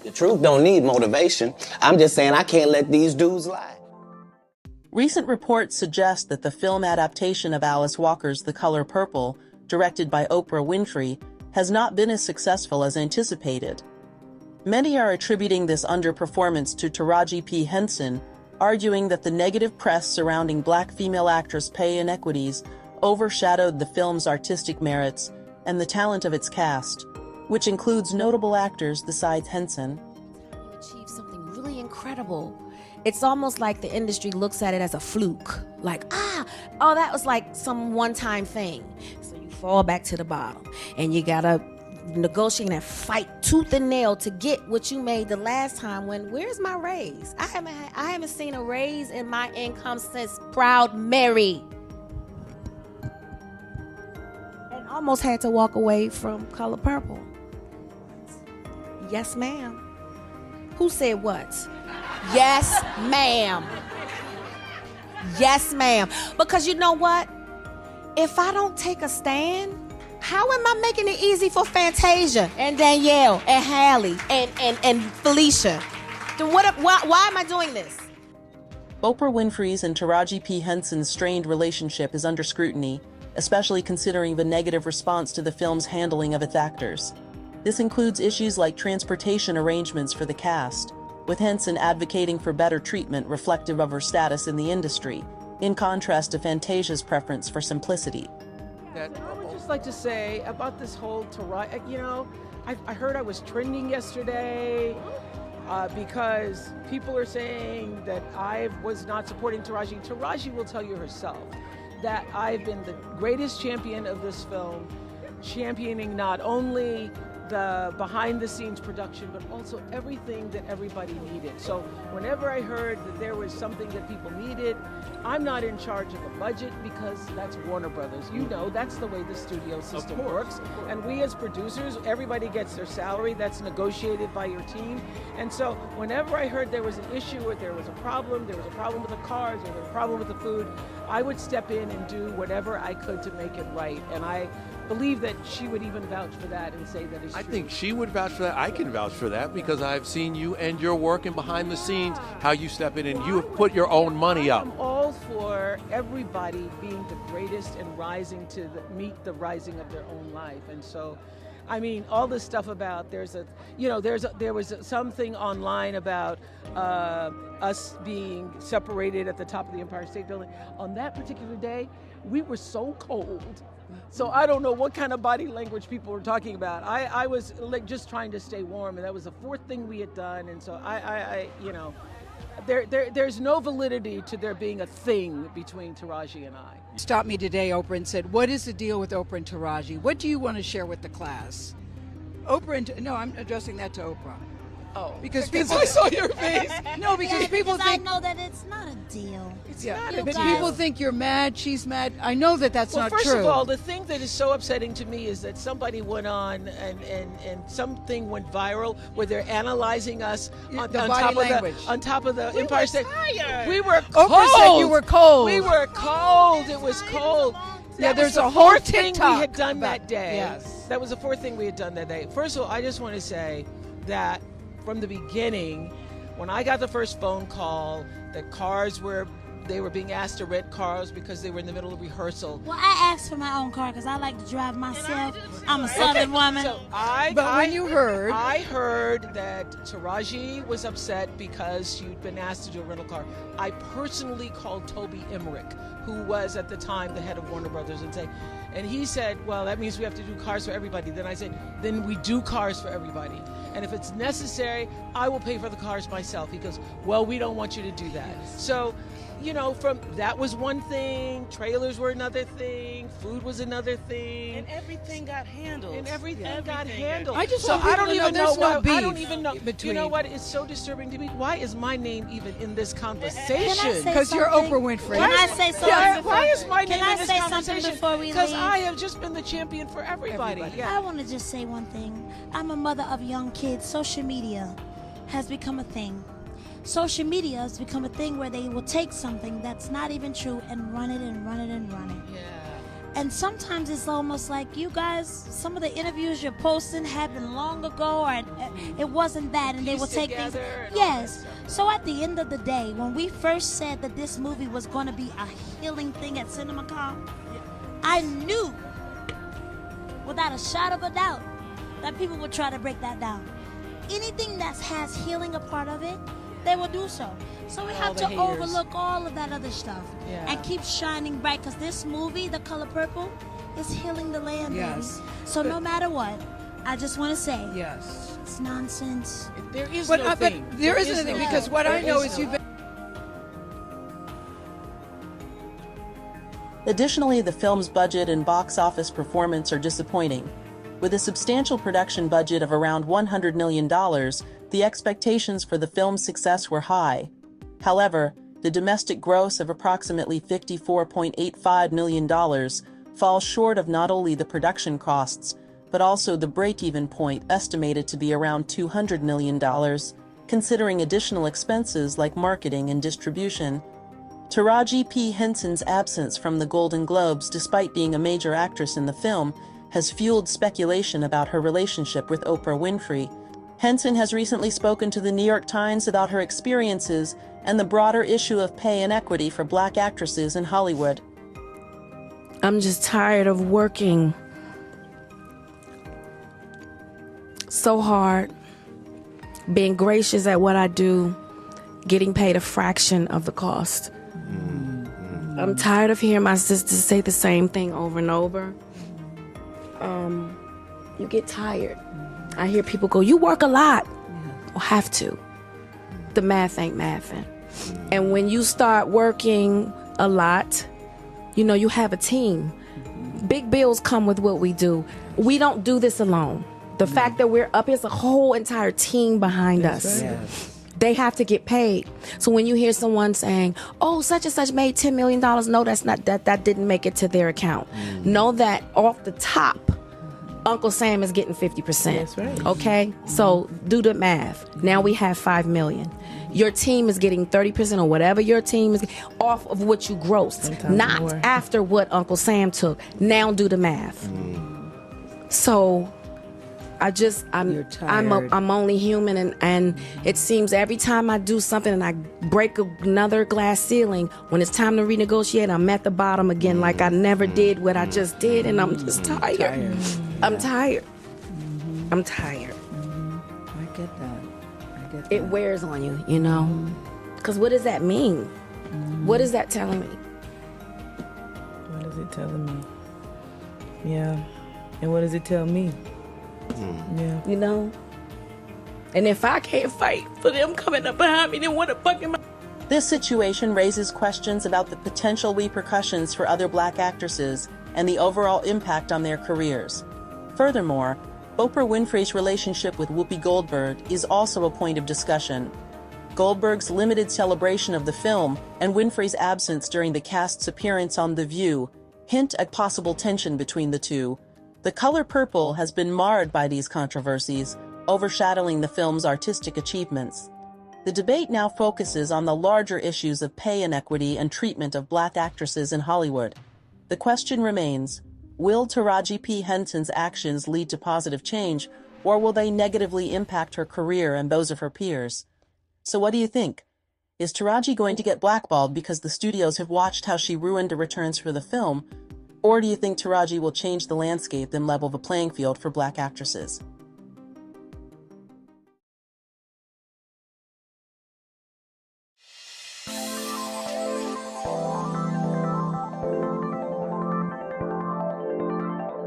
The truth don't need motivation. I'm just saying I can't let these dudes lie. Recent reports suggest that the film adaptation of Alice Walker's The Color Purple, directed by Oprah Winfrey, has not been as successful as anticipated. Many are attributing this underperformance to Taraji P. Henson, arguing that the negative press surrounding black female actress pay inequities overshadowed the film's artistic merits and the talent of its cast, which includes notable actors besides Henson. You achieved something really incredible. It's almost like the industry looks at it as a fluke. Like, oh, that was like some one-time thing. So you fall back to the bottom and you gotta negotiate and fight tooth and nail to get what you made the last time. Where's my raise? I haven't seen a raise in my income since Proud Mary. And almost had to walk away from Color Purple. Yes, ma'am. Who said what? Yes, ma'am. Yes, ma'am. Because you know what? If I don't take a stand, how am I making it easy for Fantasia and Danielle and Hallie and Felicia? Then why am I doing this? Oprah Winfrey's and Taraji P. Henson's strained relationship is under scrutiny, especially considering the negative response to the film's handling of its actors. This includes issues like transportation arrangements for the cast, with Henson advocating for better treatment reflective of her status in the industry, in contrast to Fantasia's preference for simplicity. I would just like to say about this whole Taraji, I heard I was trending yesterday because people are saying that I was not supporting Taraji. Taraji will tell you herself that I've been the greatest champion of this film, championing not only the behind-the-scenes production, but also everything that everybody needed. So whenever I heard that there was something that people needed, I'm not in charge of the budget because that's Warner Brothers. You know, that's the way the studio system works. And we as producers, everybody gets their salary. That's negotiated by your team. And so whenever I heard there was an issue or there was a problem with the cars or there was a problem with the food, I would step in and do whatever I could to make it right. And I believe that she would even vouch for that and say that it's true. I think she would vouch for that. I can vouch for that because I've seen you and your work and behind the scenes, how you step in and you have put your own money up. I'm all for everybody being the greatest and rising to meet the rising of their own life. And so, I mean, all this stuff about there was something online about us being separated at the top of the Empire State Building. On that particular day, we were so cold. So I don't know what kind of body language people were talking about. I was like just trying to stay warm, and that was the fourth thing we had done. And so there's no validity to there being a thing between Taraji and I. Stopped me today, Oprah, and said, "What is the deal with Oprah and Taraji? What do you want to share with the class?" No, I'm addressing that to Oprah. Oh, because people I saw your face. No, because people think I know that it's not a deal. It's not a but deal. people think you're mad, she's mad. I know that that's not true. Well, first of all, the thing that is so upsetting to me is that somebody went on and something went viral where they're analyzing us on top of the Empire State. We were cold. Oprah said you were cold. We were cold. It was cold. Yeah, there's the a whole fourth thing we TikTok had done that day. Yes. That was the fourth thing we had done that day. First of all, I just want to say that from the beginning, when I got the first phone call that they were being asked to rent cars because they were in the middle of rehearsal. Well, I asked for my own car because I like to drive myself. I'm a Southern woman. So I heard that Taraji was upset because she'd been asked to do a rental car. I personally called Toby Emmerich, who was at the time the head of Warner Brothers, and he said, well, that means we have to do cars for everybody. Then I said, then we do cars for everybody. And if it's necessary, I will pay for the cars myself. He goes, well, we don't want you to do that. So, from that was one thing, trailers were another thing, food was another thing. And everything got handled. I don't even know. Between. You know what? It's so disturbing to me. Why is my name even in this conversation? Because you're Oprah Winfrey. Can I say something? Why is my name in this Can I say conversation? something before we leave? Because I have just been the champion for everybody. I want to just say one thing. I'm a mother of young kids. Social media has become a thing. Social media has become a thing where they will take something that's not even true and run it and run it and run it. Yeah. And sometimes it's almost like you guys, some of the interviews you're posting happened long ago, or it wasn't that, and they will take things. Yes. So at the end of the day, when we first said that this movie was going to be a healing thing at CinemaCon, I knew, without a shadow of a doubt, that people would try to break that down. Anything that has healing a part of it, they will do so. So we have to overlook all of that other stuff and keep shining bright, because this movie, The Color Purple, is healing the land. Yes. Baby. So no matter what, I just want to say, Yes. it's nonsense. There is But, no thing. but there isn't anything, because what I know is you've been. Additionally, the film's budget and box office performance are disappointing. With a substantial production budget of around $100 million, the expectations for the film's success were high. However, the domestic gross of approximately $54.85 million falls short of not only the production costs, but also the break-even point estimated to be around $200 million, considering additional expenses like marketing and distribution. Taraji P. Henson's absence from the Golden Globes, despite being a major actress in the film, has fueled speculation about her relationship with Oprah Winfrey. Henson has recently spoken to the New York Times about her experiences and the broader issue of pay inequity for Black actresses in Hollywood. I'm just tired of working so hard, being gracious at what I do, getting paid a fraction of the cost. I'm tired of hearing my sisters say the same thing over and over. You get tired. I hear people go, you work a lot. Well, have to. The math ain't mathing. And when you start working a lot, you know, you have a team. Big bills come with what we do. We don't do this alone. The fact that we're up, there's a whole entire team behind us. They have to get paid. So when you hear someone saying, oh, such and such made $10 million, no, that's not, that didn't make it to their account. Know that off the top, Uncle Sam is getting 50%. That's right. Okay? So do the math. Now we have $5 million. Your team is getting 30% or whatever your team is off of what you grossed. Sometimes not more. After what Uncle Sam took. Now do the math. So I'm only human, and it seems every time I do something and I break another glass ceiling, when it's time to renegotiate, I'm at the bottom again, like I never did what I just did, and I'm just tired. I'm tired. I'm tired. I get that. It wears on you, you know? Because what does that mean? What is that telling me? What is it telling me? Yeah. And what does it tell me? Yeah. You know? And if I can't fight for them coming up behind me, then what the fuck am I? This situation raises questions about the potential repercussions for other Black actresses and the overall impact on their careers. Furthermore, Oprah Winfrey's relationship with Whoopi Goldberg is also a point of discussion. Goldberg's limited celebration of the film and Winfrey's absence during the cast's appearance on The View hint at possible tension between the two. The Color Purple has been marred by these controversies, overshadowing the film's artistic achievements. The debate now focuses on the larger issues of pay inequity and treatment of Black actresses in Hollywood. The question remains, will Taraji P. Henson's actions lead to positive change, or will they negatively impact her career and those of her peers? So what do you think? Is Taraji going to get blackballed because the studios have watched how she ruined the returns for the film, or do you think Taraji will change the landscape and level the playing field for Black actresses?